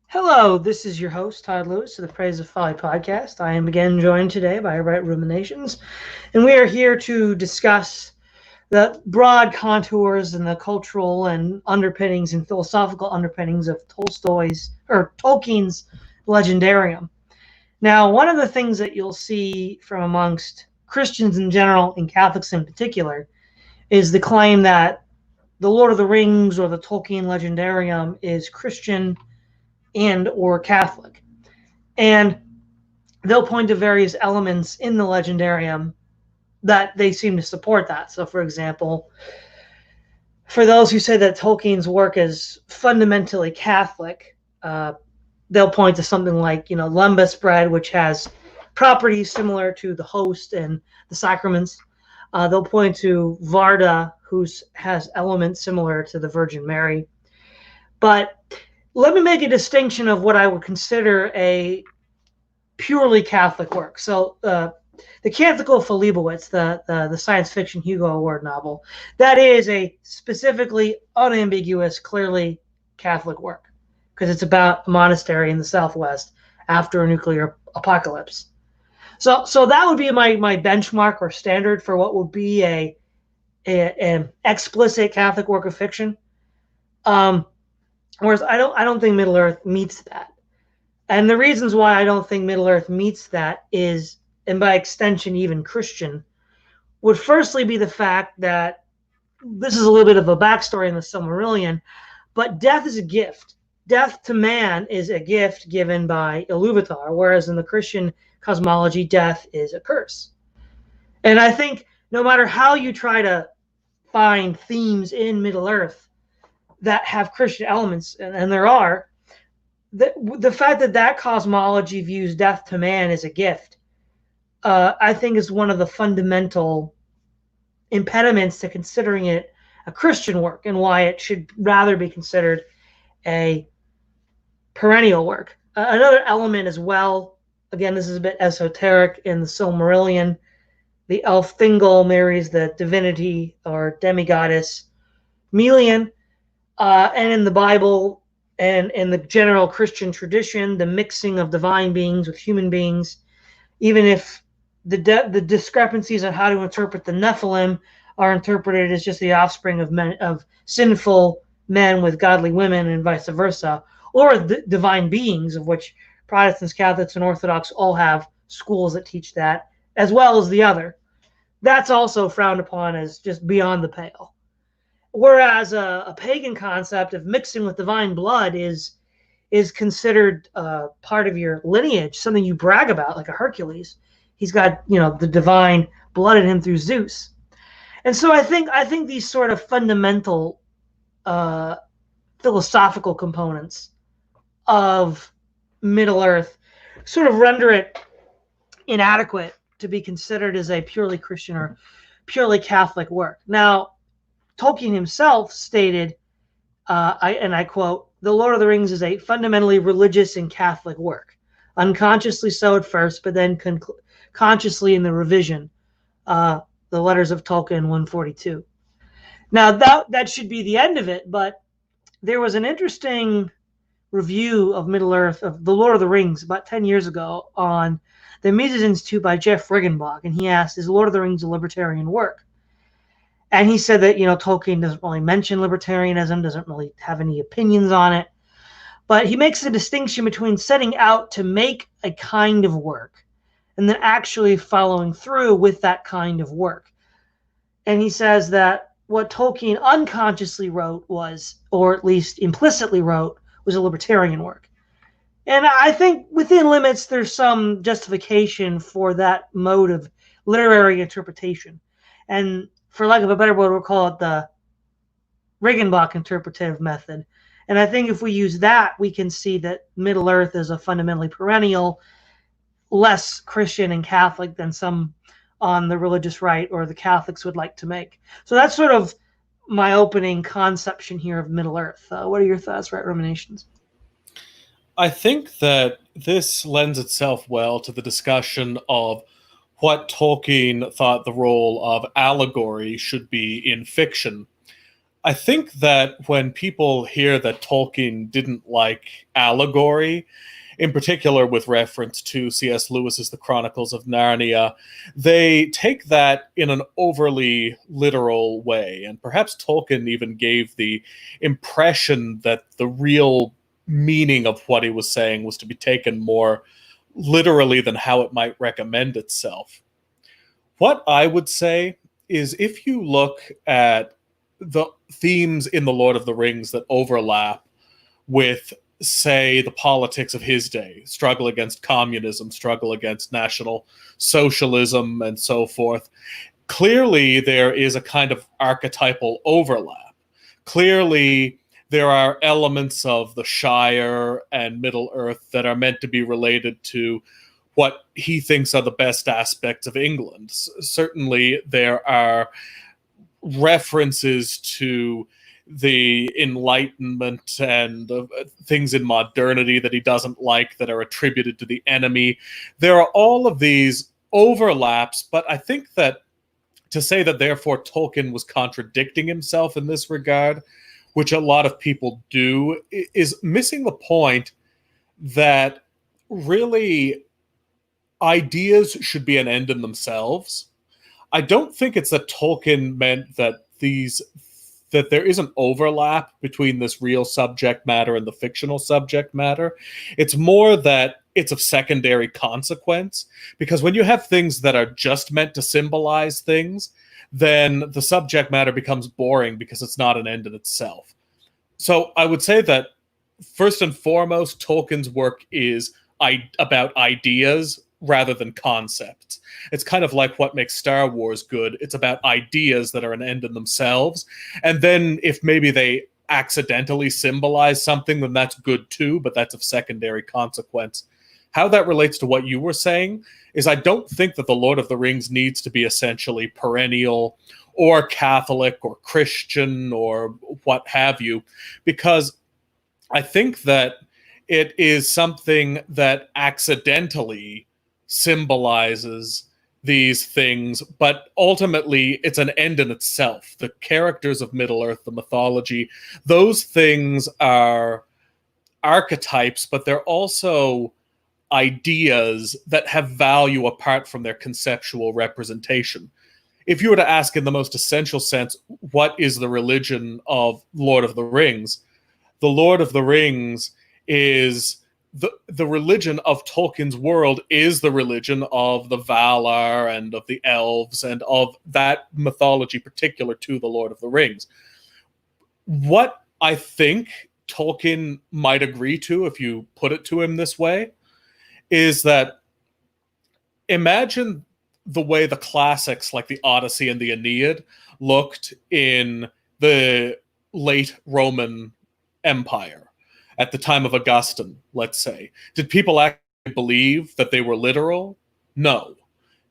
Hello, this is your host, Todd Lewis of the Praise of Folly podcast. I am again joined today by Right Ruminations, and we are here to discuss the broad contours and the cultural and underpinnings and philosophical underpinnings of Tolkien's Legendarium. Now, one of the things that you'll see from amongst Christians in general and Catholics in particular is the claim that the Lord of the Rings or the Tolkien Legendarium is Christian and or Catholic. And they'll point to various elements in the Legendarium that they seem to support that. So, for example, for those who say that Tolkien's work is fundamentally Catholic, they'll point to something like, lembas bread, which has properties similar to the host and the sacraments. They'll point to Varda, who has elements similar to the Virgin Mary. But let me make a distinction of what I would consider a purely Catholic work. So the Canticle for Leibowitz, the science fiction Hugo Award novel, that is a specifically unambiguous, clearly Catholic work because it's about a monastery in the Southwest after a nuclear apocalypse. So that would be my benchmark or standard for what would be an explicit Catholic work of fiction. Whereas I don't think Middle Earth meets that. And the reasons why I don't think Middle Earth meets that is, and by extension even Christian, would firstly be the fact that this is a little bit of a backstory in the Silmarillion, but death is a gift. Death to man is a gift given by Iluvatar, whereas in the Christian cosmology, death is a curse. And I think no matter how you try to find themes in Middle Earth that have Christian elements, and there are, the fact that cosmology views death to man as a gift, I think is one of the fundamental impediments to considering it a Christian work and why it should rather be considered a perennial work. Another element as well, again, this is a bit esoteric in the Silmarillion, the elf Thingol marries the divinity or demigoddess Melian. And in the Bible and in the general Christian tradition, the mixing of divine beings with human beings, even if the discrepancies on how to interpret the Nephilim are interpreted as just the offspring of sinful men with godly women and vice versa, or the divine beings, of which Protestants, Catholics, and Orthodox all have schools that teach that, as well as the other. That's also frowned upon as just beyond the pale. Whereas a pagan concept of mixing with divine blood is considered part of your lineage, something you brag about, like a Hercules. He's got the divine blood in him through Zeus, and so I think these sort of fundamental philosophical components of Middle Earth sort of render it inadequate to be considered as a purely Christian or purely Catholic work. Now, Tolkien himself stated, and I quote, "The Lord of the Rings is a fundamentally religious and Catholic work, unconsciously so at first, but then consciously in the revision, the Letters of Tolkien 142. Now, that should be the end of it, but there was an interesting review of Middle Earth, of The Lord of the Rings, about 10 years ago on the Mises Institute by Jeff Riggenbach, and he asked, is Lord of the Rings a libertarian work? And he said that, Tolkien doesn't really mention libertarianism, doesn't really have any opinions on it. But he makes a distinction between setting out to make a kind of work and then actually following through with that kind of work. And he says that what Tolkien unconsciously wrote was, or at least implicitly wrote, was a libertarian work. And I think within limits, there's some justification for that mode of literary interpretation. And for lack of a better word, we'll call it the Riggenbach interpretive method. And I think if we use that, we can see that Middle Earth is a fundamentally perennial, less Christian and Catholic than some on the religious right or the Catholics would like to make. So that's sort of my opening conception here of Middle Earth. What are your thoughts, Right Ruminations? I think that this lends itself well to the discussion of what Tolkien thought the role of allegory should be in fiction. I think that when people hear that Tolkien didn't like Allegory, in particular with reference to C.S. Lewis's The Chronicles of Narnia, they take that in an overly literal way. And perhaps Tolkien even gave the impression that the real meaning of what he was saying was to be taken more literally than how it might recommend itself. What I would say is if you look at the themes in The Lord of the Rings that overlap with, say, the politics of his day, struggle against communism, struggle against national socialism, and so forth, clearly there is a kind of archetypal overlap. Clearly, there are elements of the Shire and Middle-earth that are meant to be related to what he thinks are the best aspects of England. Certainly, there are references to the Enlightenment and things in modernity that he doesn't like that are attributed to the enemy. There are all of these overlaps, but I think that to say that therefore Tolkien was contradicting himself in this regard, which a lot of people do, is missing the point that really ideas should be an end in themselves. I don't think it's that Tolkien meant that there is an overlap between this real subject matter and the fictional subject matter. It's more that it's of secondary consequence, because when you have things that are just meant to symbolize things, then the subject matter becomes boring because it's not an end in itself. So I would say that first and foremost, Tolkien's work is about ideas rather than concepts. It's kind of like what makes Star Wars good. It's about ideas that are an end in themselves. And then if maybe they accidentally symbolize something, then that's good too, but that's of secondary consequence. How that relates to what you were saying is I don't think that The Lord of the Rings needs to be essentially perennial or Catholic or Christian or what have you, because I think that it is something that accidentally symbolizes these things, but ultimately it's an end in itself. The characters of Middle-earth, the mythology, those things are archetypes, but they're also ideas that have value apart from their conceptual representation. If you were to ask in the most essential sense, what is the religion of Lord of the Rings? The Lord of the Rings is the religion of Tolkien's world is the religion of the Valar and of the elves and of that mythology particular to the Lord of the Rings. What I think Tolkien might agree to, if you put it to him this way, is that imagine the way the classics like the Odyssey and the Aeneid looked in the late Roman Empire. At the time of Augustine, let's say. Did people actually believe that they were literal? No.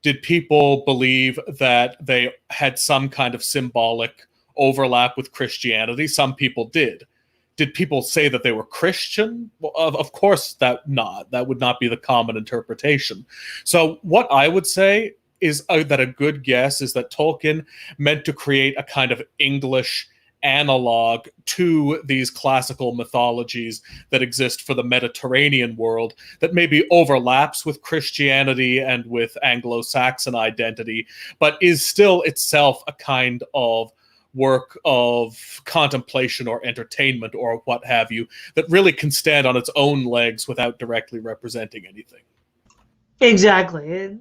Did people believe that they had some kind of symbolic overlap with Christianity? Some people did. Did people say that they were Christian? Well, of course that would not be the common interpretation. So what I would say is that a good guess is that Tolkien meant to create a kind of English analog to these classical mythologies that exist for the Mediterranean world that maybe overlaps with Christianity and with Anglo-Saxon identity, but is still itself a kind of work of contemplation or entertainment or what have you, that really can stand on its own legs without directly representing anything. Exactly.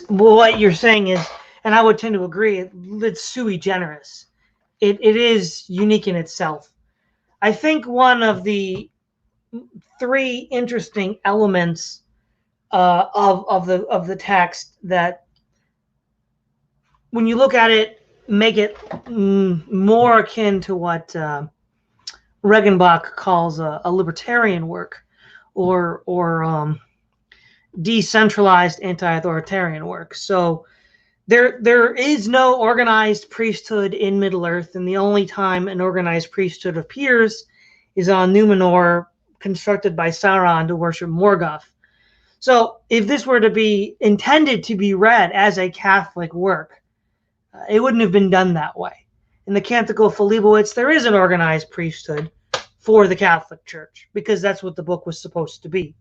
What you're saying is, and I would tend to agree, it's sui generis. It is unique in itself. I think one of the three interesting elements of the text that, when you look at it, make it more akin to what Regenbach calls a libertarian work, or decentralized anti-authoritarian work. So there is no organized priesthood in Middle-earth, and the only time an organized priesthood appears is on Numenor, constructed by Sauron to worship Morgoth. So if this were to be intended to be read as a Catholic work, it wouldn't have been done that way. in the Canticle of Philipowitz, there is an organized priesthood for the Catholic Church, because that's what the book was supposed to be.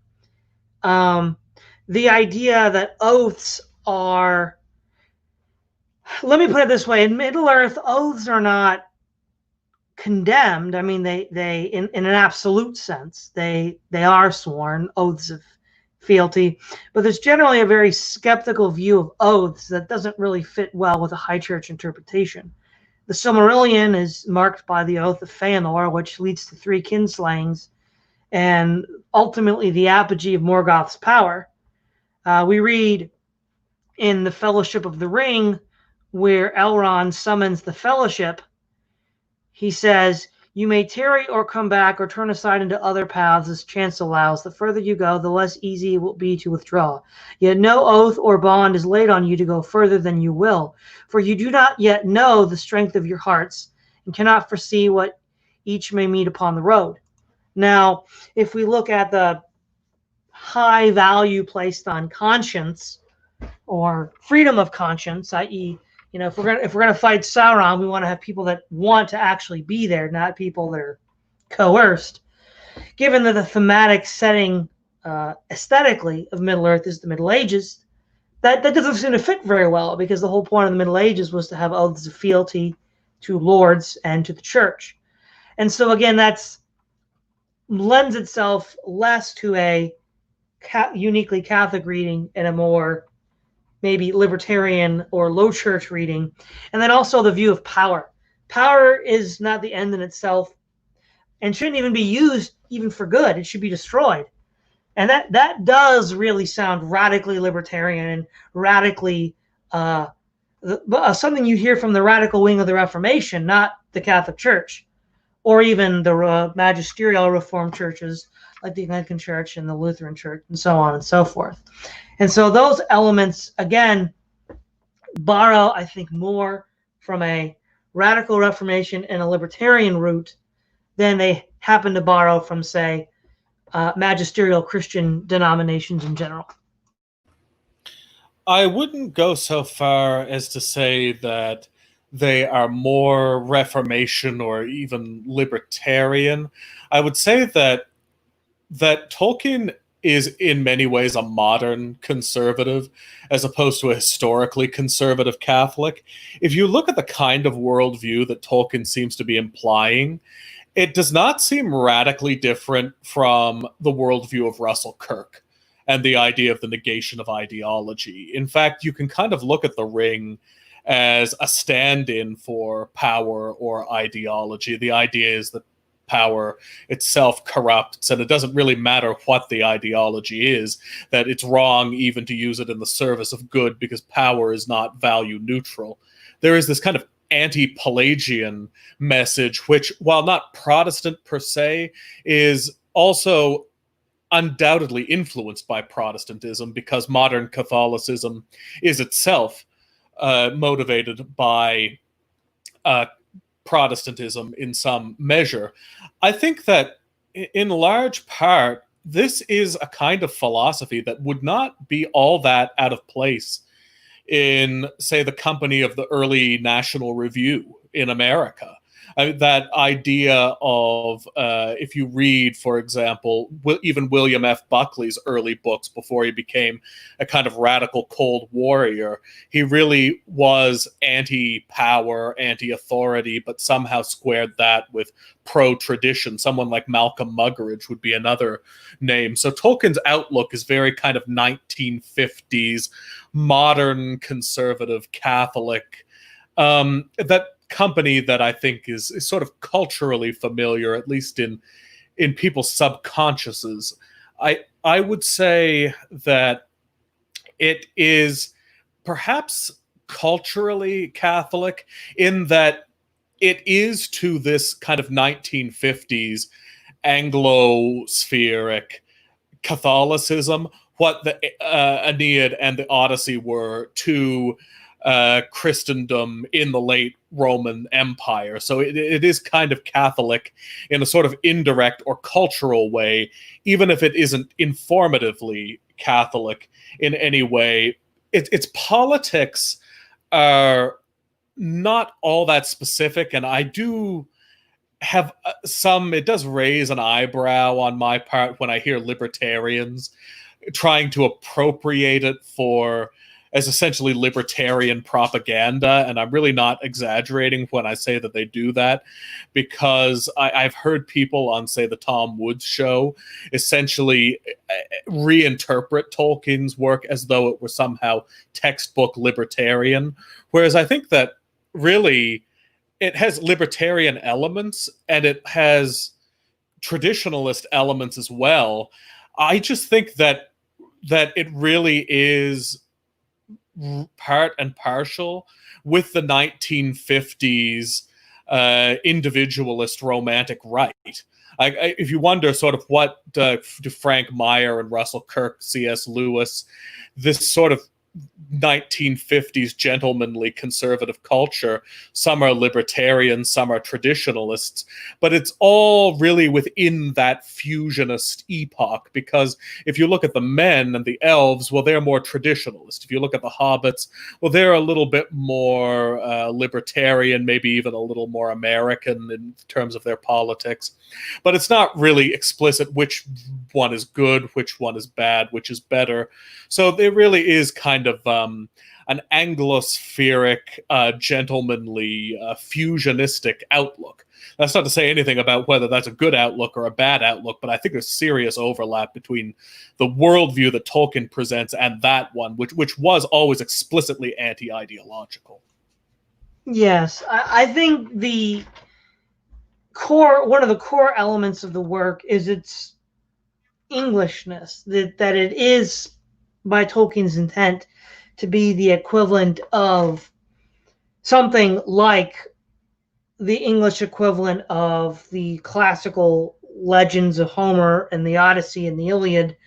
The idea that oaths are, let me put it this way, in Middle-earth, oaths are not condemned. I mean, they in an absolute sense, they are sworn, oaths of fealty, but there's generally a very skeptical view of oaths that doesn't really fit well with a high church interpretation. The Silmarillion is marked by the oath of Feanor, which leads to 3 kinslayings and ultimately the apogee of Morgoth's power. We read in the Fellowship of the Ring, where Elrond summons the Fellowship, he says, "You may tarry or come back or turn aside into other paths as chance allows. The further you go, the less easy it will be to withdraw. Yet no oath or bond is laid on you to go further than you will, for you do not yet know the strength of your hearts and cannot foresee what each may meet upon the road." Now, if we look at the high value placed on conscience or freedom of conscience, i.e., if we're gonna fight Sauron, we want to have people that want to actually be there, not people that are coerced. Given that the thematic setting aesthetically of Middle-earth is the Middle Ages, that doesn't seem to fit very well, because the whole point of the Middle Ages was to have oaths of fealty to lords and to the church. And so again, that's lends itself less to a uniquely Catholic reading and a more maybe libertarian or low church reading. And then also the view of power. Power is not the end in itself and shouldn't even be used even for good. It should be destroyed. And that does really sound radically libertarian and radically something you hear from the radical wing of the Reformation, not the Catholic Church, or even the magisterial Reformed churches like the Anglican Church and the Lutheran Church and so on and so forth. And so those elements, again, borrow, I think, more from a radical Reformation and a libertarian root than they happen to borrow from, say, magisterial Christian denominations in general. I wouldn't go so far as to say that they are more Reformation or even libertarian. I would say that Tolkien is in many ways a modern conservative as opposed to a historically conservative Catholic. If you look at the kind of worldview that Tolkien seems to be implying, it does not seem radically different from the worldview of Russell Kirk and the idea of the negation of ideology. In fact, you can kind of look at the Ring as a stand-in for power or ideology. The idea is that power itself corrupts, and it doesn't really matter what the ideology is, that it's wrong even to use it in the service of good because power is not value neutral. There is this kind of anti-Pelagian message, which, while not Protestant per se, is also undoubtedly influenced by Protestantism, because modern Catholicism is itself motivated by Protestantism in some measure. I think that in large part, this is a kind of philosophy that would not be all that out of place in, say, the company of the early National Review in America. That idea of, if you read, for example, even William F. Buckley's early books before he became a kind of radical cold warrior, he really was anti-power, anti-authority, but somehow squared that with pro-tradition. Someone like Malcolm Muggeridge would be another name. So Tolkien's outlook is very kind of 1950s, modern conservative Catholic, that company that I think is sort of culturally familiar, at least in people's subconsciouses. I would say that it is perhaps culturally Catholic in that it is to this kind of 1950s Anglo-spheric Catholicism what the Aeneid and the Odyssey were to Christendom in the late Roman Empire. So it is kind of Catholic in a sort of indirect or cultural way, even if it isn't informatively Catholic in any way. Its politics are not all that specific, and I do have some, it does raise an eyebrow on my part when I hear libertarians trying to appropriate it for as essentially libertarian propaganda, and I'm really not exaggerating when I say that they do that, because I've heard people on, say, the Tom Woods show essentially reinterpret Tolkien's work as though it were somehow textbook libertarian, whereas I think that really it has libertarian elements and it has traditionalist elements as well. I just think that it really is part and partial with the 1950s individualist romantic right. If you wonder sort of what do Frank Meyer and Russell Kirk, C.S. Lewis, this sort of 1950s gentlemanly conservative culture, some are libertarians, some are traditionalists, but it's all really within that fusionist epoch, because if you look at the men and the elves, well, they're more traditionalist. If you look at the hobbits, well, they're a little bit more libertarian, maybe even a little more American in terms of their politics, but it's not really explicit which one is good, which one is bad, which is better. So there really is kind of an Anglospheric, gentlemanly, fusionistic outlook. That's not to say anything about whether that's a good outlook or a bad outlook, but I think there's serious overlap between the worldview that Tolkien presents and that one, which was always explicitly anti-ideological. Yes, I think one of the core elements of the work is its Englishness, that it is, by Tolkien's intent, to be the equivalent of something like the English equivalent of the classical legends of Homer and the Odyssey and the Iliad.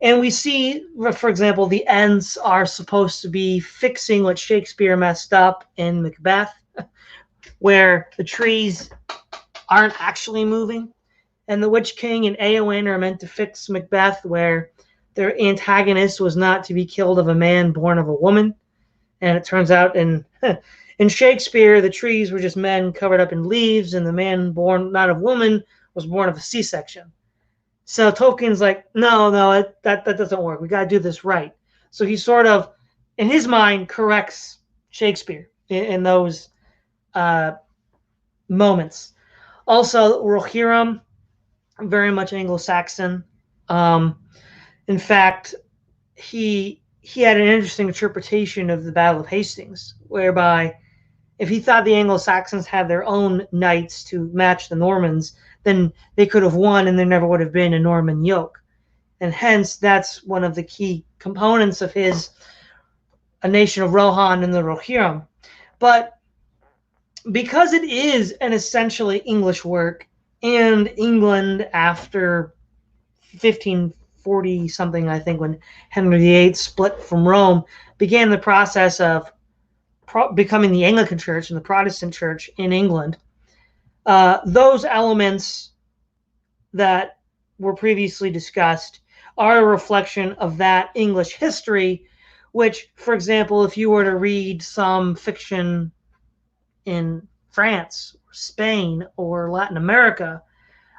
And we see, for example, the Ents are supposed to be fixing what Shakespeare messed up in Macbeth, where the trees aren't actually moving. And the Witch King and Eowyn are meant to fix Macbeth, where their antagonist was not to be killed of a man born of a woman. And it turns out in Shakespeare, the trees were just men covered up in leaves, and the man born not of woman was born of a C-section. So Tolkien's like, no, that doesn't work. We got to do this right. So he sort of, in his mind, corrects Shakespeare in those moments. Also, Rohirrim, very much Anglo-Saxon. In fact, he had an interesting interpretation of the Battle of Hastings, whereby if he thought the Anglo-Saxons had their own knights to match the Normans, then they could have won and there never would have been a Norman yoke. And hence, that's one of the key components of his A Nation of Rohan and the Rohirrim. But because it is an essentially English work, and England after 1540 something, I think, when Henry VIII split from Rome, began the process of becoming the Anglican Church and the Protestant Church in England. Those elements that were previously discussed are a reflection of that English history, which, for example, if you were to read some fiction in France, or Spain, or Latin America,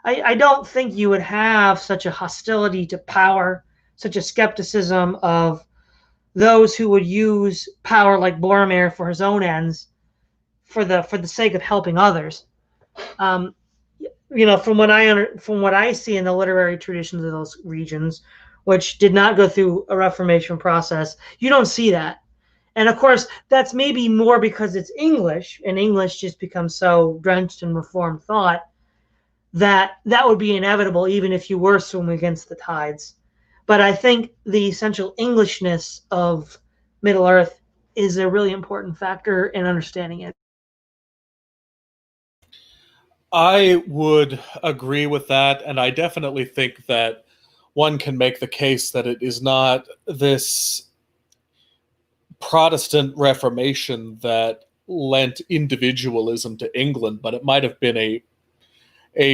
I don't think you would have such a hostility to power, such a skepticism of those who would use power like Boromir for his own ends, for the sake of helping others. From what I see in the literary traditions of those regions, which did not go through a Reformation process, you don't see that. And of course, that's maybe more because it's English, and English just becomes so drenched in Reformed thought that would be inevitable even if you were swimming against the tides. But I think the essential Englishness of Middle-earth is a really important factor in understanding it. I would agree with that, and I definitely think that one can make the case that it is not this Protestant Reformation that lent individualism to England, but it might have been a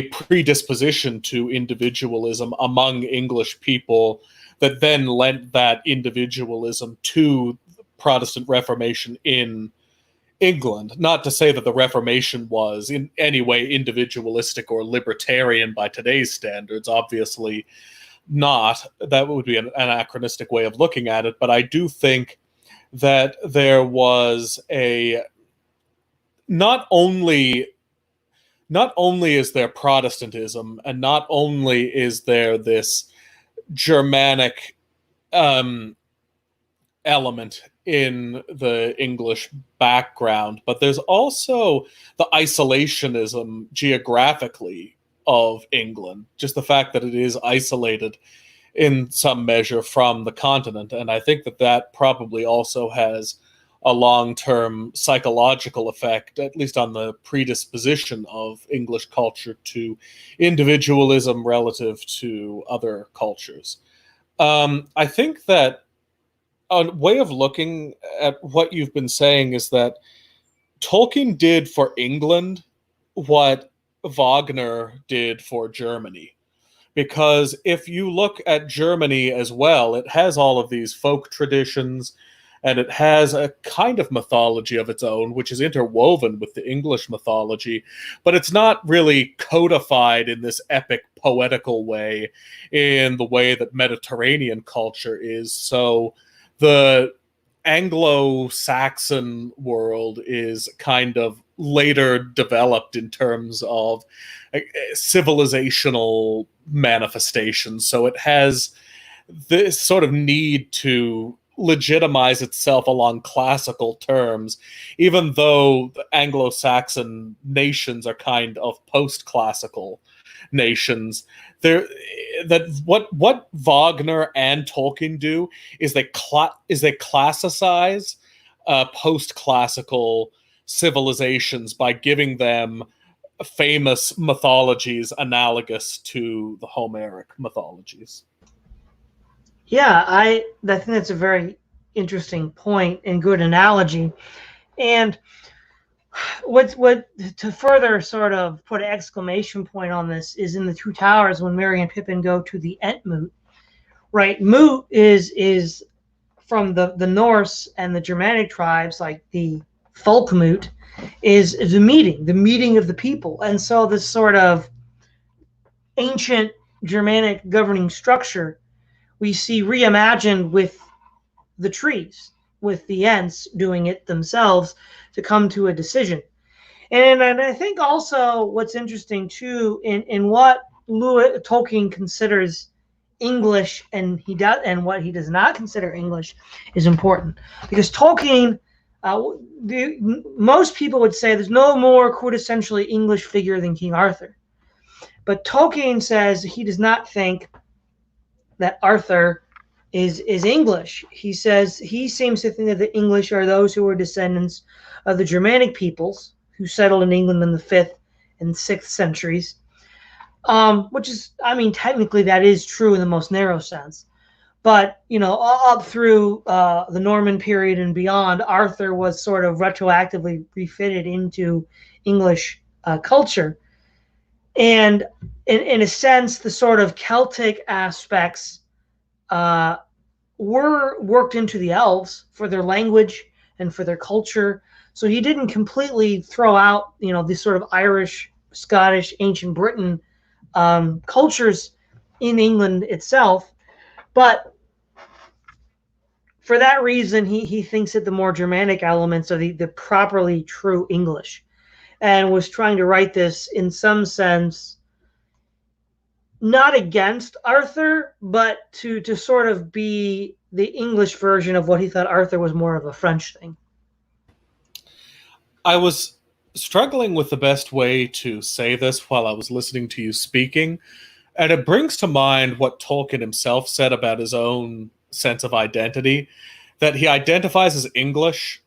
predisposition to individualism among English people that then lent that individualism to Protestant Reformation in England. Not to say that the Reformation was in any way individualistic or libertarian by today's standards, obviously not. That would be an anachronistic way of looking at it, but I do think that there was a not only is there Protestantism, and not only is there this Germanic element in the English background, but there's also the isolationism geographically of England, just the fact that it is isolated in some measure from the continent. And I think that that probably also has a long-term psychological effect, at least on the predisposition of English culture to individualism relative to other cultures. I think that a way of looking at what you've been saying is that Tolkien did for England what Wagner did for Germany. Because if you look at Germany as well, it has all of these folk traditions, and it has a kind of mythology of its own, which is interwoven with the English mythology, but it's not really codified in this epic poetical way in the way that Mediterranean culture is. So the Anglo-Saxon world is kind of later developed in terms of civilizational manifestations. So it has this sort of need to legitimize itself along classical terms, even though the Anglo-Saxon nations are kind of post-classical nations. What Wagner and Tolkien do is they classicize post-classical civilizations by giving them famous mythologies analogous to the Homeric mythologies. Yeah, I think that's a very interesting point and good analogy. And what to further sort of put an exclamation point on this is in the Two Towers when Merry and Pippin go to the Entmoot. Right, moot is from the Norse and the Germanic tribes, like the Folkmoot, is the meeting of the people. And so this sort of ancient Germanic governing structure we see reimagined with the trees, with the Ents doing it themselves to come to a decision. And I think also what's interesting too in what Tolkien considers English and what he does not consider English is important, because Tolkien, most people would say there's no more quintessentially English figure than King Arthur, but Tolkien says he does not think that Arthur is English. He says he seems to think that the English are those who were descendants of the Germanic peoples who settled in England in the 5th and 6th centuries, which is, I mean, technically that is true in the most narrow sense. But, you know, up through the Norman period and beyond, Arthur was sort of retroactively refitted into English culture. And in a sense, the sort of Celtic aspects were worked into the elves for their language and for their culture. So he didn't completely throw out, you know, these sort of Irish, Scottish, ancient Britain cultures in England itself. But for that reason, he thinks that the more Germanic elements are the properly true English, and was trying to write this in some sense not against Arthur, but to sort of be the English version of what he thought Arthur was more of a French thing. I was struggling with the best way to say this while I was listening to you speaking, and it brings to mind what Tolkien himself said about his own sense of identity, that he identifies as English,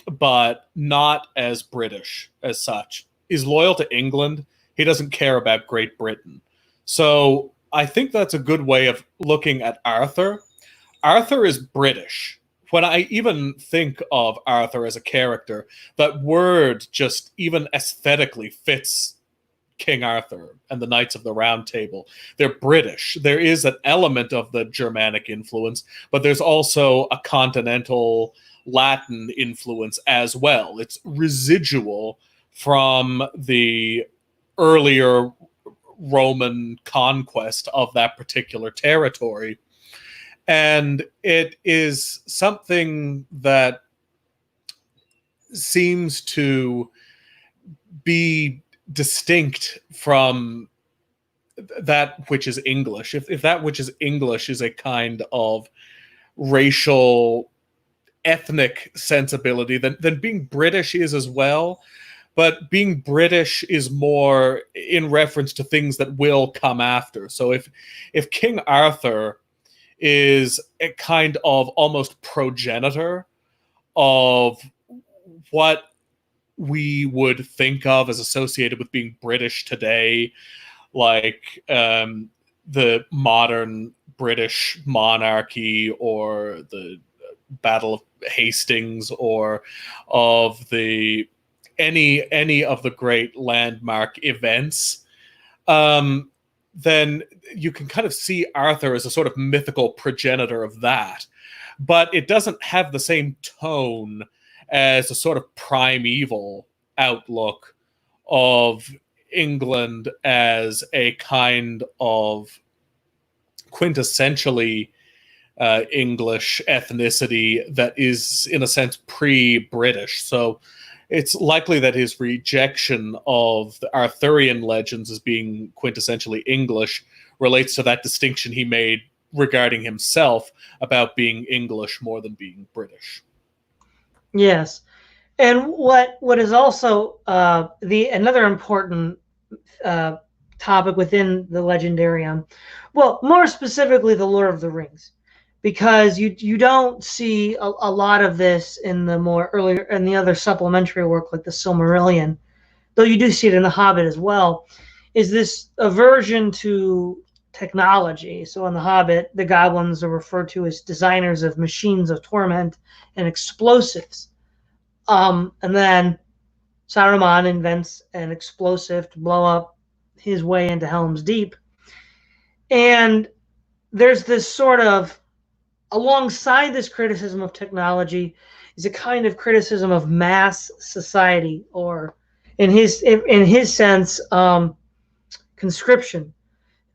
but not as British as such. He's loyal to England. He doesn't care about Great Britain. So I think that's a good way of looking at Arthur. Arthur is British. When I even think of Arthur as a character, that word just even aesthetically fits King Arthur and the Knights of the Round Table. They're British. There is an element of the Germanic influence, but there's also a continental Latin influence as well. It's residual from the earlier Roman conquest of that particular territory. And it is something that seems to be distinct from that which is English. If that which is English is a kind of racial, ethnic sensibility, then being British is as well. But being British is more in reference to things that will come after. So if King Arthur is a kind of almost progenitor of what we would think of as associated with being British today, like the modern British monarchy or the Battle of Hastings or of the any of the great landmark events, then you can kind of see Arthur as a sort of mythical progenitor of that. But it doesn't have the same tone as a sort of primeval outlook of England as a kind of quintessentially English ethnicity that is, in a sense, pre-British. So it's likely that his rejection of the Arthurian legends as being quintessentially English relates to that distinction he made regarding himself about being English more than being British. Yes. And what is also another important topic within the Legendarium, well, more specifically the Lord of the Rings, because you don't see a lot of this in the more earlier and the other supplementary work like the Silmarillion, though you do see it in the Hobbit as well, is this aversion to technology. So in the Hobbit, the goblins are referred to as designers of machines of torment and explosives. And then Saruman invents an explosive to blow up his way into Helm's Deep. And there's this sort of, alongside this criticism of technology, is a kind of criticism of mass society, or in his sense, conscription,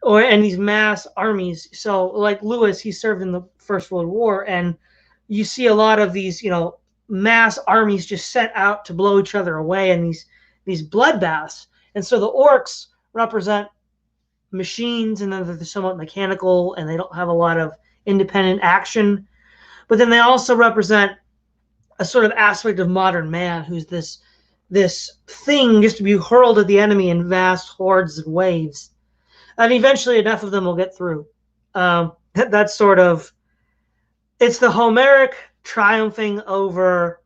and these mass armies. So like Lewis, he served in the First World War, and you see a lot of these, mass armies just set out to blow each other away in these bloodbaths. And so the orcs represent machines, and then they're somewhat mechanical, and they don't have a lot of independent action. But then they also represent a sort of aspect of modern man, who's this thing just to be hurled at the enemy in vast hordes and waves. And eventually enough of them will get through. That's sort of, it's the Homeric triumphing over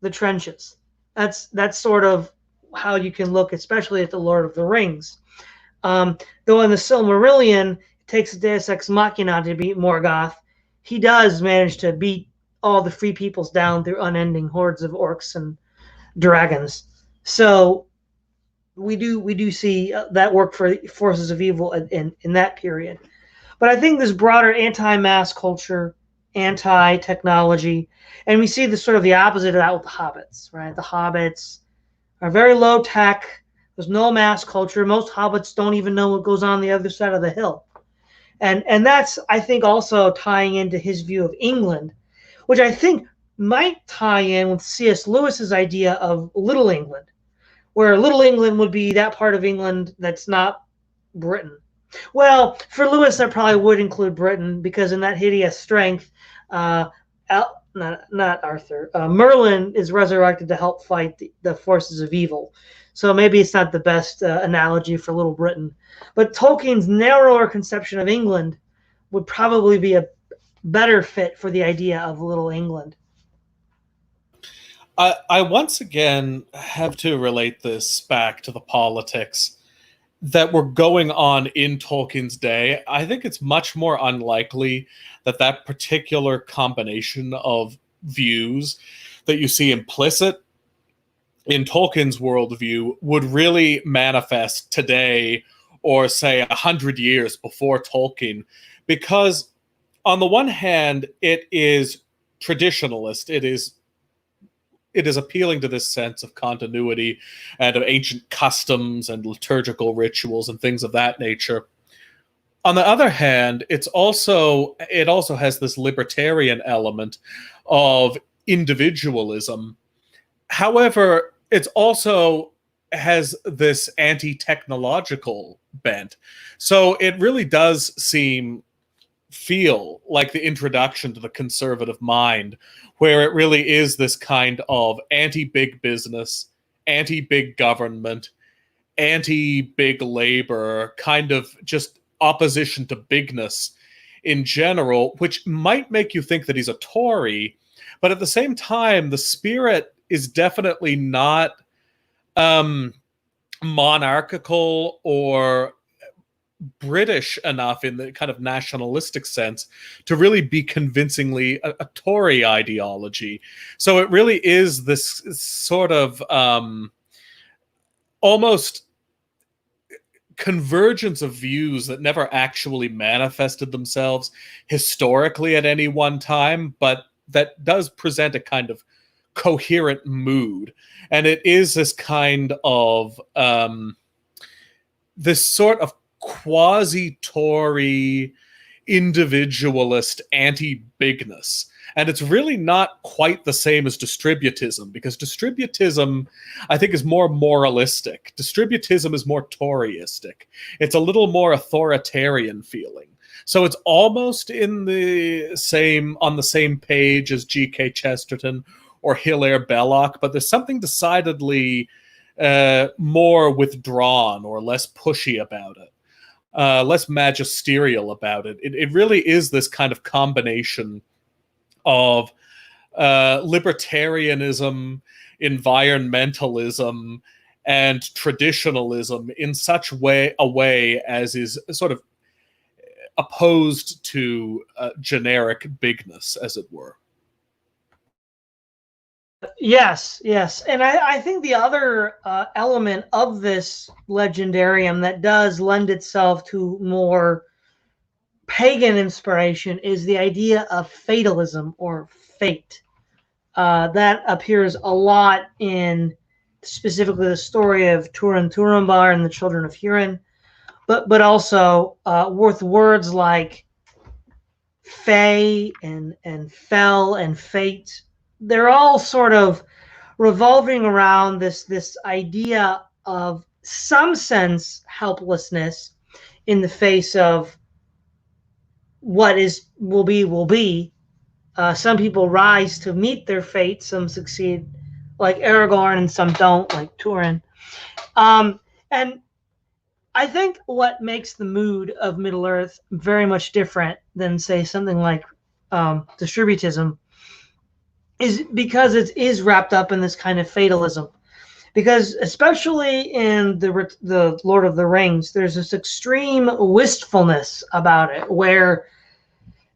the trenches. That's sort of how you can look, especially at the Lord of the Rings. Though in the Silmarillion, it takes a Deus Ex Machina to beat Morgoth. He does manage to beat all the free peoples down through unending hordes of orcs and dragons. So we do see that work for forces of evil in that period. But I think this broader anti-mass culture, anti-technology, and we see this sort of the opposite of that with the hobbits, right? The hobbits are very low tech. There's no mass culture. Most hobbits don't even know what goes on the other side of the hill. And that's, I think, also tying into his view of England, which I think might tie in with C.S. Lewis's idea of Little England, where Little England would be that part of England that's not Britain. Well, for Lewis, that probably would include Britain, because in that hideous strength, not Arthur, Merlin is resurrected to help fight the forces of evil. So maybe it's not the best analogy for Little Britain. But Tolkien's narrower conception of England would probably be a better fit for the idea of Little England. I once again have to relate this back to the politics that were going on in Tolkien's day. I think it's much more unlikely that that particular combination of views that you see implicit in Tolkien's worldview would really manifest today, or say 100 years before Tolkien, because on the one hand, it is traditionalist. It is appealing to this sense of continuity and of ancient customs and liturgical rituals and things of that nature. On the other hand, it also has this libertarian element of individualism. However, it also has this anti-technological bent. So it really does feel like the introduction to the conservative mind, where it really is this kind of anti-big business, anti-big government, anti-big labor, kind of just opposition to bigness in general, which might make you think that he's a Tory, but at the same time, the spirit is definitely not monarchical or British enough in the kind of nationalistic sense to really be convincingly a Tory ideology. So it really is this sort of almost convergence of views that never actually manifested themselves historically at any one time, but that does present a kind of coherent mood. And it is this kind of this sort of quasi-Tory, individualist anti-bigness. And it's really not quite the same as distributism, because distributism, I think, is more moralistic. Distributism is more Toryistic. It's a little more authoritarian feeling. So it's almost on the same page as G.K. Chesterton or Hilaire Belloc, but there's something decidedly more withdrawn or less pushy about it. Less magisterial about it. It really is this kind of combination of libertarianism, environmentalism, and traditionalism in such a way as is sort of opposed to generic bigness, as it were. Yes. And I think the other element of this Legendarium that does lend itself to more pagan inspiration is the idea of fatalism or fate. That appears a lot in specifically the story of Turin Turambar and the Children of Hurin, but also with words like fey and fell and fate. They're all sort of revolving around this idea of some sense helplessness in the face of what will be. Some people rise to meet their fate, some succeed, like Aragorn, and some don't, like Turin. And I think what makes the mood of Middle Earth very much different than, say, something like distributism is because it is wrapped up in this kind of fatalism. Because especially in the Lord of the Rings, there's this extreme wistfulness about it, where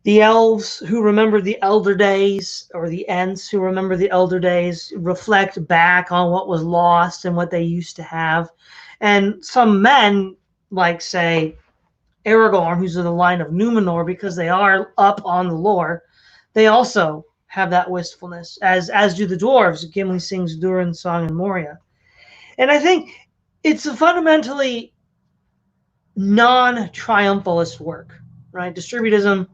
the elves who remember the elder days, or the Ents who remember the elder days, reflect back on what was lost and what they used to have. And some men, like, say, Aragorn, who's in the line of Numenor, because they are up on the lore, they also have that wistfulness, as do the dwarves. Gimli sings Durin's song in Moria. And I think it's a fundamentally non-triumphalist work, right? Distributism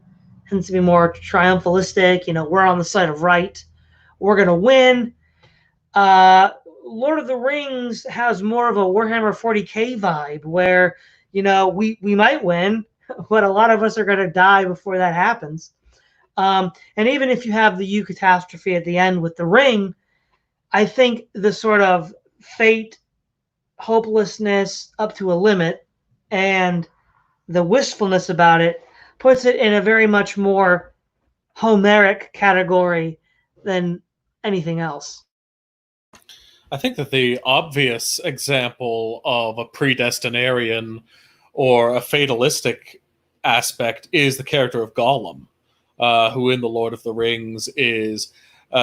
tends to be more triumphalistic. We're on the side of right. We're going to win. Lord of the Rings has more of a Warhammer 40K vibe, where, we might win, but a lot of us are going to die before that happens. And even if you have the eucatastrophe at the end with the ring, I think the sort of fate, hopelessness up to a limit, and the wistfulness about it puts it in a very much more Homeric category than anything else. I think that the obvious example of a predestinarian or a fatalistic aspect is the character of Gollum, who in The Lord of the Rings is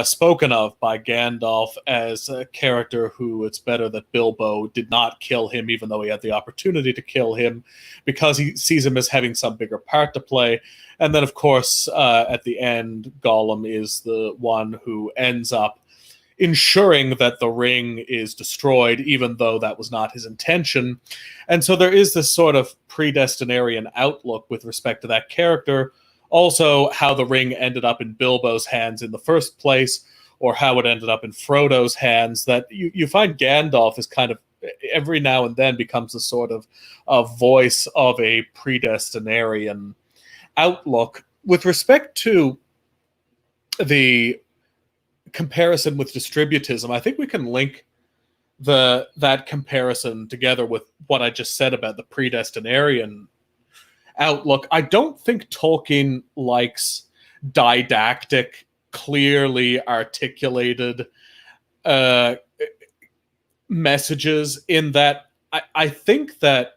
spoken of by Gandalf as a character who it's better that Bilbo did not kill him, even though he had the opportunity to kill him, because he sees him as having some bigger part to play. And then, of course, at the end, Gollum is the one who ends up ensuring that the ring is destroyed, even though that was not his intention. And so there is this sort of predestinarian outlook with respect to that character. Also, how the ring ended up in Bilbo's hands in the first place, or how it ended up in Frodo's hands, that you find Gandalf is kind of, every now and then, becomes a sort of a voice of a predestinarian outlook. With respect to the comparison with distributism, I think we can link that comparison together with what I just said about the predestinarian outlook. I don't think Tolkien likes didactic, clearly articulated messages, in that I think that,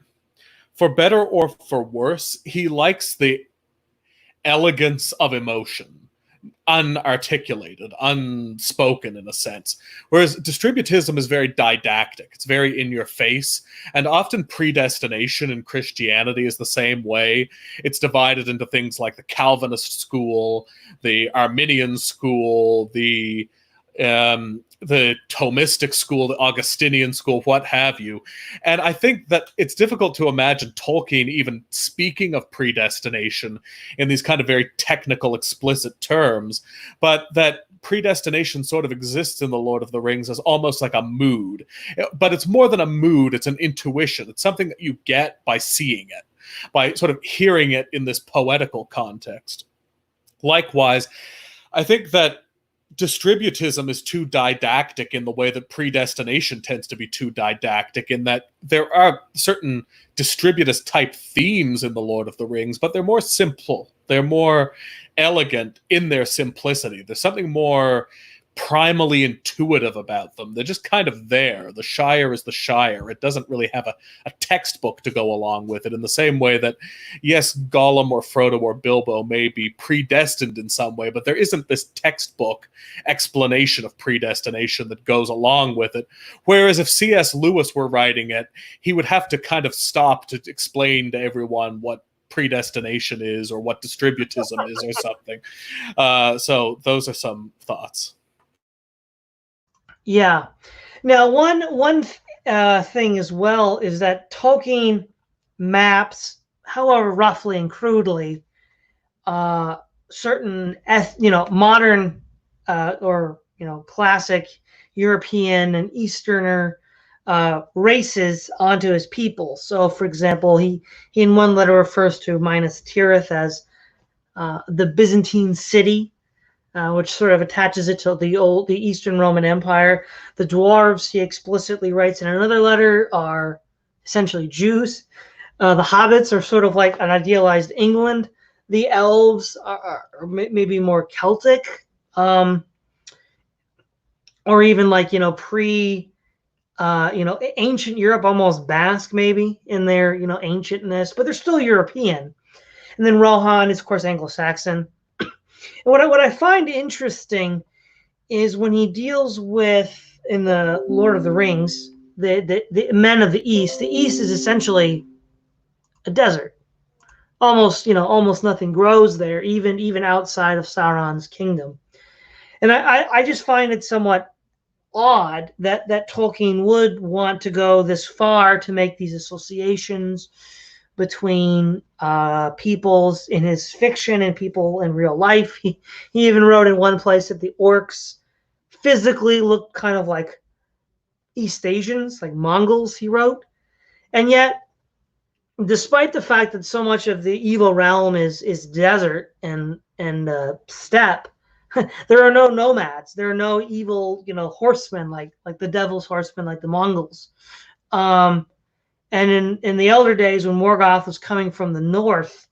for better or for worse, he likes the elegance of emotion, unarticulated, unspoken in a sense. Whereas distributism is very didactic. It's very in your face. And often predestination in Christianity is the same way. It's divided into things like the Calvinist school, the Arminian school, the Thomistic school, the Augustinian school, what have you. And I think that it's difficult to imagine Tolkien even speaking of predestination in these kind of very technical, explicit terms, but that predestination sort of exists in The Lord of the Rings as almost like a mood. But it's more than a mood, it's an intuition. It's something that you get by seeing it, by sort of hearing it in this poetical context. Likewise, I think that distributism is too didactic in the way that predestination tends to be too didactic, in that there are certain distributist type themes in The Lord of the Rings, but they're more simple. They're more elegant in their simplicity. There's something more primally intuitive about them. They're just kind of there. The Shire is the Shire. It doesn't really have a textbook to go along with it, in the same way that, yes, Gollum or Frodo or Bilbo may be predestined in some way, but there isn't this textbook explanation of predestination that goes along with it. Whereas if C.S. Lewis were writing it, he would have to kind of stop to explain to everyone what predestination is or what distributism is or something. So those are some thoughts. Yeah. Now, one thing as well is that Tolkien maps, however roughly and crudely, certain modern or classic European and Easterner races onto his people. So, for example, he in one letter refers to Minas Tirith as the Byzantine city, which sort of attaches it to the Eastern Roman Empire. The dwarves, he explicitly writes in another letter, are essentially Jews. The hobbits are sort of like an idealized England. The elves are maybe more Celtic, or even like ancient Europe, almost Basque maybe in their ancientness, but they're still European. And then Rohan is, of course, Anglo-Saxon. And what I find interesting is when he deals with, in the Lord of the Rings, the men of the East is essentially a desert. Almost nothing grows there, even outside of Sauron's kingdom. And I just find it somewhat odd that Tolkien would want to go this far to make these associations between peoples in his fiction and people in real life. He even wrote in one place that the orcs physically look kind of like East Asians, like Mongols, he wrote. And yet, despite the fact that so much of the evil realm is desert and steppe, there are no nomads. There are no evil, horsemen like the devil's horsemen, like the Mongols. And in the elder days, when Morgoth was coming from the north,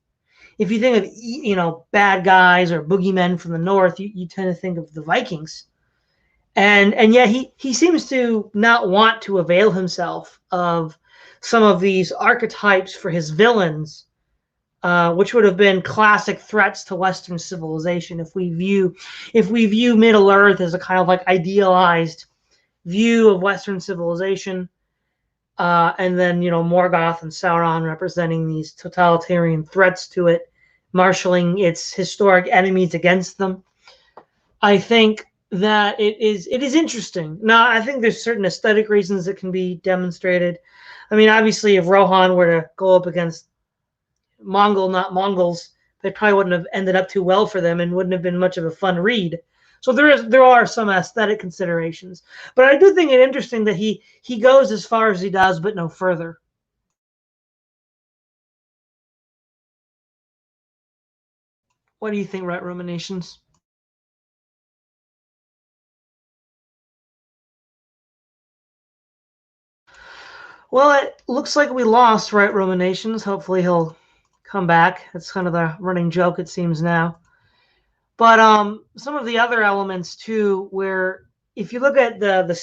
if you think of bad guys or boogeymen from the north, you tend to think of the Vikings. And yet he seems to not want to avail himself of some of these archetypes for his villains which would have been classic threats to Western civilization. If we view Middle Earth as a kind of like idealized view of Western civilization, and then Morgoth and Sauron representing these totalitarian threats to it, marshaling its historic enemies against them. I think that it is interesting. Now, I think there's certain aesthetic reasons that can be demonstrated. I mean, obviously, if Rohan were to go up against not Mongols, they probably wouldn't have ended up too well for them and wouldn't have been much of a fun read. So there are some aesthetic considerations. But I do think it interesting that he goes as far as he does, but no further. What do you think, Right Ruminations? Well, it looks like we lost Right Ruminations. Hopefully he'll come back. That's kind of the running joke, it seems now. But some of the other elements too, where if you look at the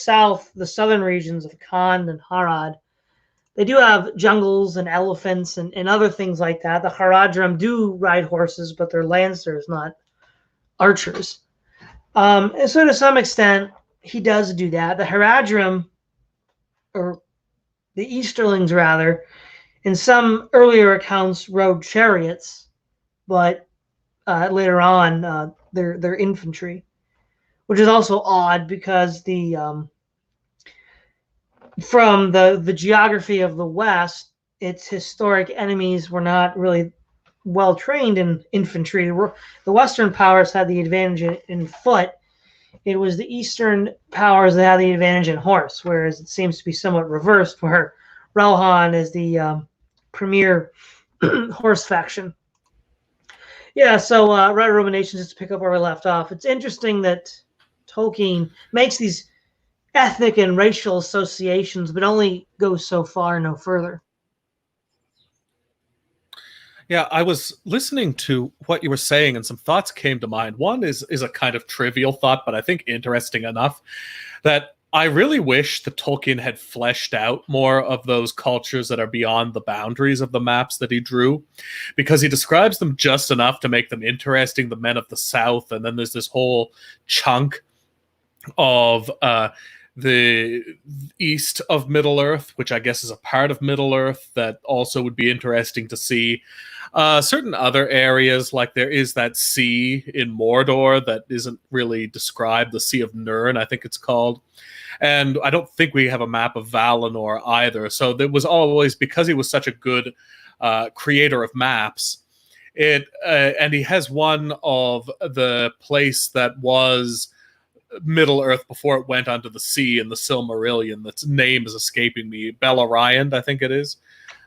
southern regions of Khand and Harad, they do have jungles and elephants and other things like that. The Haradrim do ride horses, but they're lancers, not archers. And so to some extent, he does do that. The Haradrim, or the Easterlings rather, in some earlier accounts rode chariots, but later on they're infantry, which is also odd because from the geography of the West, its historic enemies were not really well trained in infantry. The Western powers had the advantage in foot. It was the Eastern powers that had the advantage in horse, whereas it seems to be somewhat reversed, where Rohan is the premier horse faction. Yeah, so Right Ruminations, just to pick up where we left off, it's interesting that Tolkien makes these ethnic and racial associations, but only goes so far, no further. Yeah, I was listening to what you were saying, and some thoughts came to mind. One is a kind of trivial thought, but I think interesting enough, that I really wish that Tolkien had fleshed out more of those cultures that are beyond the boundaries of the maps that he drew, because he describes them just enough to make them interesting, the men of the South, and then there's this whole chunk of the east of Middle-earth, which I guess is a part of Middle-earth that also would be interesting to see. Certain other areas, like there is that sea in Mordor that isn't really described, the Sea of Nirn, I think it's called. And I don't think we have a map of Valinor either. So there was always, because he was such a good creator of maps, and he has one of the place that was Middle-earth before it went onto the sea in the Silmarillion. That's name is escaping me. Beleriand, I think it is.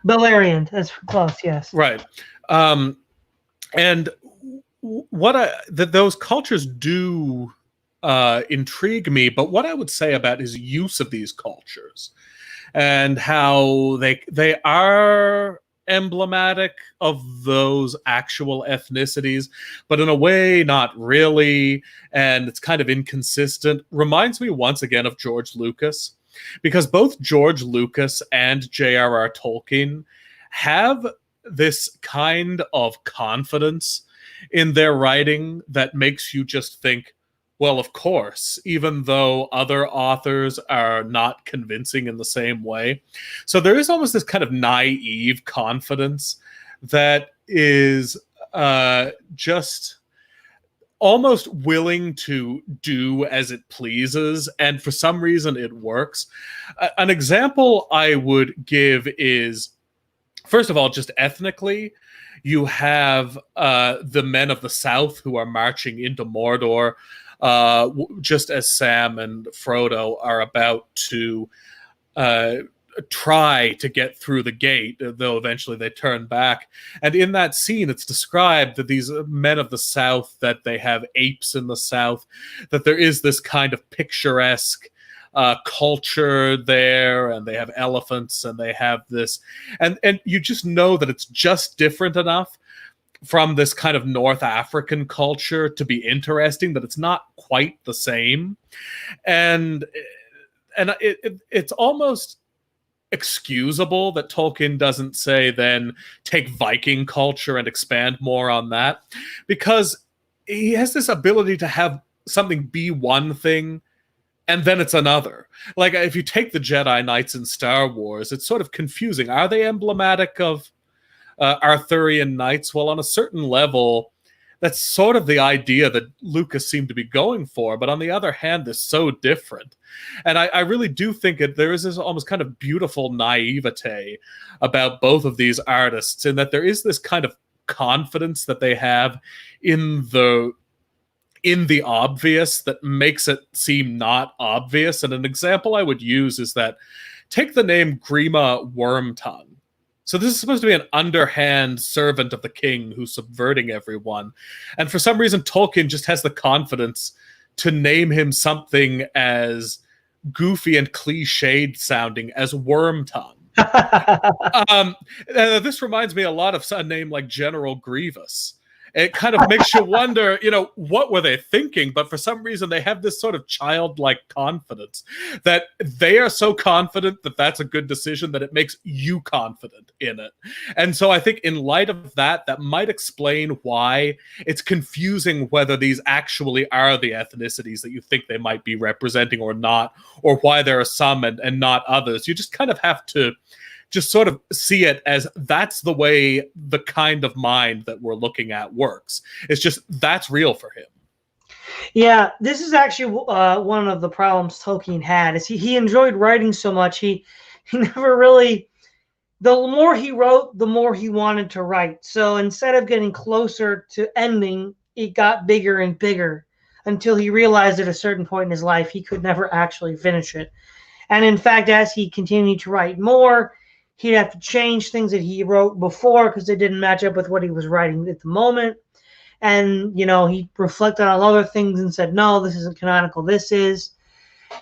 Beleriand, that's close, yes. Right. And what those cultures do intrigue me, but what I would say about his use of these cultures and how they are emblematic of those actual ethnicities, but in a way not really, and it's kind of inconsistent, reminds me once again of George Lucas, because both George Lucas and J.R.R. Tolkien have this kind of confidence in their writing that makes you just think, well, of course, even though other authors are not convincing in the same way. So there is almost this kind of naive confidence that is just almost willing to do as it pleases, and for some reason it works. An example I would give is, first of all, just ethnically, you have the men of the South who are marching into Mordor, just as Sam and Frodo are about to try to get through the gate, though eventually they turn back. And in that scene, it's described that these men of the South, that they have apes in the South, that there is this kind of picturesque culture there, and they have elephants, and they have this, and you just know that it's just different enough from this kind of North African culture to be interesting, that it's not quite the same. And it's almost excusable that Tolkien doesn't say, then take Viking culture and expand more on that, because he has this ability to have something be one thing and then it's another. Like, if you take the Jedi Knights in Star Wars, it's sort of confusing. Are they emblematic of Arthurian knights? Well, on a certain level, that's sort of the idea that Lucas seemed to be going for, but on the other hand, they're so different. And I really do think that there is this almost kind of beautiful naivete about both of these artists, in that there is this kind of confidence that they have in the obvious that makes it seem not obvious. And an example I would use is that, take the name Grima Wormtongue. So this is supposed to be an underhand servant of the king who's subverting everyone. And for some reason, Tolkien just has the confidence to name him something as goofy and cliched sounding as Wormtongue. This reminds me a lot of a name like General Grievous. It kind of makes you wonder, what were they thinking? But for some reason, they have this sort of childlike confidence that they are so confident that that's a good decision that it makes you confident in it. And so I think in light of that, that might explain why it's confusing whether these actually are the ethnicities that you think they might be representing or not, or why there are some and not others. You just kind of have to just sort of see it as that's the way the kind of mind that we're looking at works. It's just that's real for him. Yeah, this is actually one of the problems Tolkien had, is he enjoyed writing so much. He never really, the more he wrote, the more he wanted to write. So instead of getting closer to ending, it got bigger and bigger until he realized at a certain point in his life he could never actually finish it. And in fact, as he continued to write more, he'd have to change things that he wrote before because they didn't match up with what he was writing at the moment. And, he reflected on other things and said, no, this isn't canonical, this is.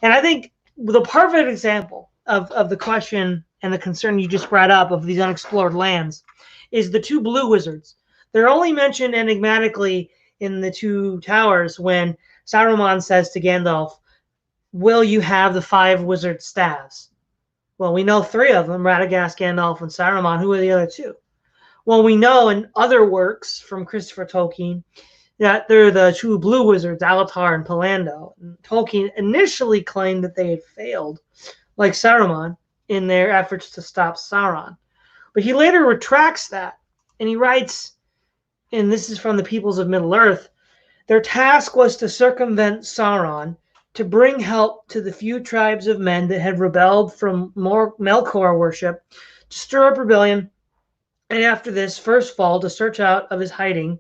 And I think the perfect example of the question and the concern you just brought up of these unexplored lands is the two blue wizards. They're only mentioned enigmatically in the Two Towers when Saruman says to Gandalf, will you have the 5 wizard staves? Well, we know 3 of them, Radagast, Gandalf, and Saruman. Who are the other 2? Well, we know in other works from Christopher Tolkien that they're the 2 blue wizards, Alatar and Palando. And Tolkien initially claimed that they had failed, like Saruman, in their efforts to stop Sauron. But he later retracts that, and he writes, and this is from the Peoples of Middle-earth, their task was to circumvent Sauron, to bring help to the few tribes of men that had rebelled from more Melkor worship, to stir up rebellion, and after this first fall, to search out of his hiding,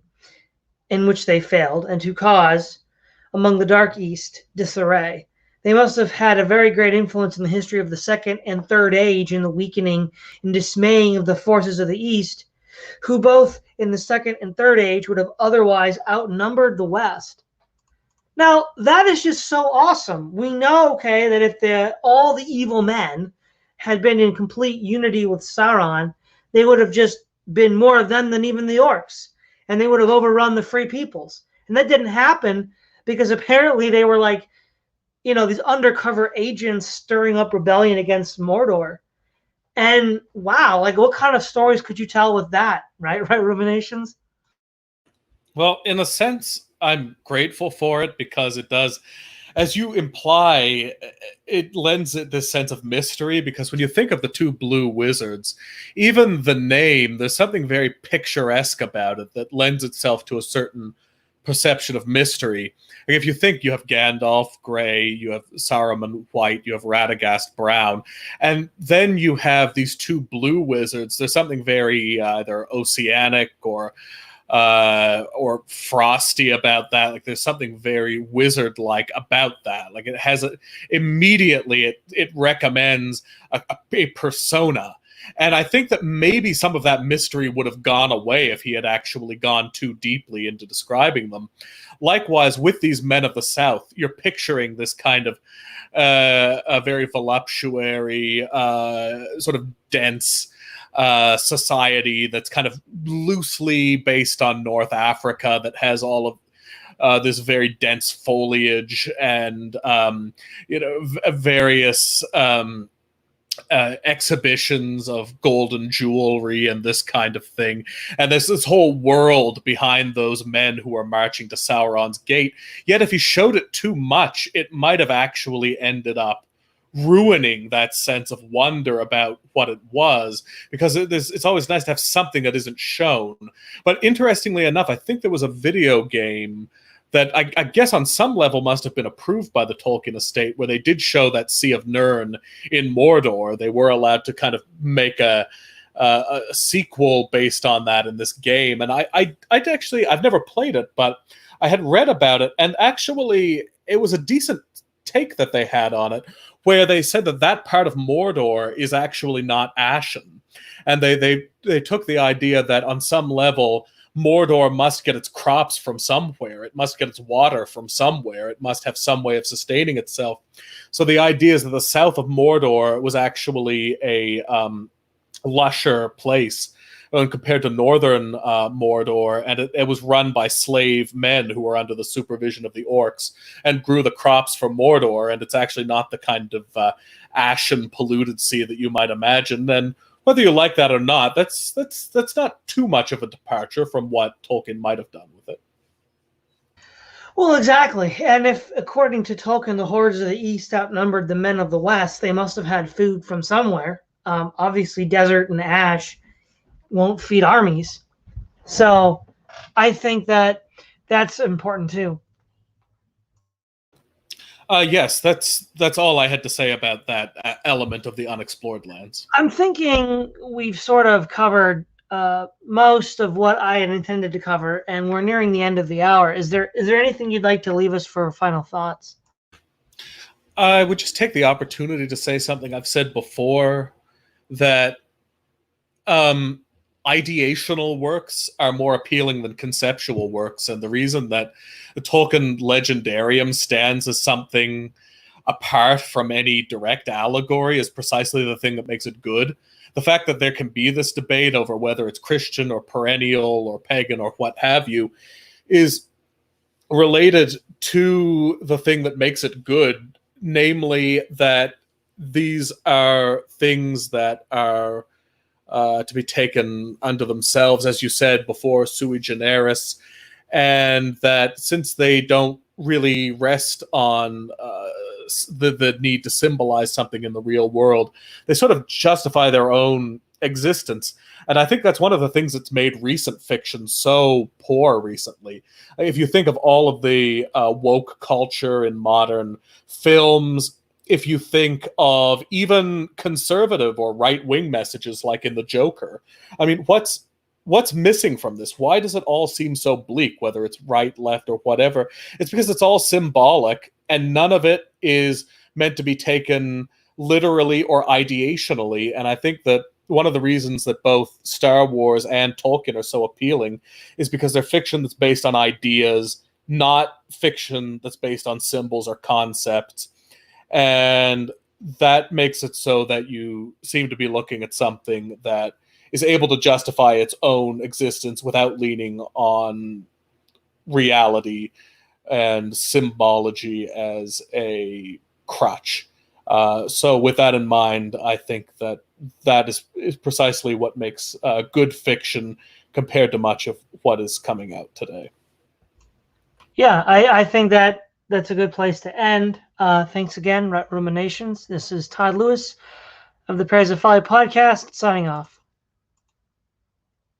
in which they failed, and to cause, among the Dark East, disarray. They must have had a very great influence in the history of the Second and Third Age in the weakening and dismaying of the forces of the East, who both in the Second and Third Age would have otherwise outnumbered the West. Now, that is just so awesome. We know, that if all the evil men had been in complete unity with Sauron, they would have just been more of them than even the orcs. And they would have overrun the free peoples. And that didn't happen because apparently they were like, these undercover agents stirring up rebellion against Mordor. And wow, what kind of stories could you tell with that, right? Right, Ruminations? Well, in a sense, I'm grateful for it because it does, as you imply, it lends it this sense of mystery, because when you think of the 2 blue wizards, even the name, there's something very picturesque about it that lends itself to a certain perception of mystery. Like, if you think you have Gandalf gray, you have Saruman white, you have Radagast brown, and then you have these 2 blue wizards, there's something very either oceanic or frosty about that. Like, there's something very wizard-like about that. Like, it has immediately it recommends a persona. And I think that maybe some of that mystery would have gone away if he had actually gone too deeply into describing them. Likewise, with these men of the South, you're picturing this kind of a very voluptuary, sort of dense society that's kind of loosely based on North Africa, that has all of this very dense foliage and various exhibitions of golden jewelry and this kind of thing. And there's this whole world behind those men who are marching to Sauron's gate. Yet if he showed it too much, it might have actually ended up ruining that sense of wonder about what it was, because it's always nice to have something that isn't shown. But interestingly enough, I think there was a video game that I guess on some level must have been approved by the Tolkien estate, where they did show that Sea of Nirn in Mordor. They were allowed to kind of make a sequel based on that in this game. And I've never played it, but I had read about it, and actually it was a decent take that they had on it, where they said that part of Mordor is actually not ashen. And they took the idea that on some level, Mordor must get its crops from somewhere. It must get its water from somewhere. It must have some way of sustaining itself. So the idea is that the south of Mordor was actually a lusher place compared to northern Mordor, and it was run by slave men who were under the supervision of the orcs and grew the crops for Mordor. And it's actually not the kind of ashen, polluted sea that you might imagine. And whether you like that or not, that's not too much of a departure from what Tolkien might have done with it. Well, exactly. And if, according to Tolkien, the hordes of the East outnumbered the men of the West, they must have had food from somewhere. Obviously, desert and ash won't feed armies. So I think that's important too. Yes, that's all I had to say about that element of the unexplored lands. I'm thinking we've sort of covered most of what I had intended to cover, and we're nearing the end of the hour. Is there anything you'd like to leave us for final thoughts? I would just take the opportunity to say something I've said before, that ideational works are more appealing than conceptual works. And the reason that the Tolkien Legendarium stands as something apart from any direct allegory is precisely the thing that makes it good. The fact that there can be this debate over whether it's Christian or perennial or pagan or what have you is related to the thing that makes it good, namely that these are things that are to be taken unto themselves, as you said before, sui generis, and that since they don't really rest on the need to symbolize something in the real world, they sort of justify their own existence. And I think that's one of the things that's made recent fiction so poor recently. If you think of all of the woke culture in modern films, if you think of even conservative or right-wing messages like in The Joker, I mean, what's missing from this? Why does it all seem so bleak, whether it's right, left, or whatever? It's because it's all symbolic, and none of it is meant to be taken literally or ideationally. And I think that one of the reasons that both Star Wars and Tolkien are so appealing is because they're fiction that's based on ideas, not fiction that's based on symbols or concepts. And that makes it so that you seem to be looking at something that is able to justify its own existence without leaning on reality and symbology as a crutch. So with that in mind, I think that is precisely what makes good fiction compared to much of what is coming out today. Yeah, I think that's a good place to end. Thanks again, Right Ruminations. This is Todd Lewis of the Prayers of Folly podcast, signing off.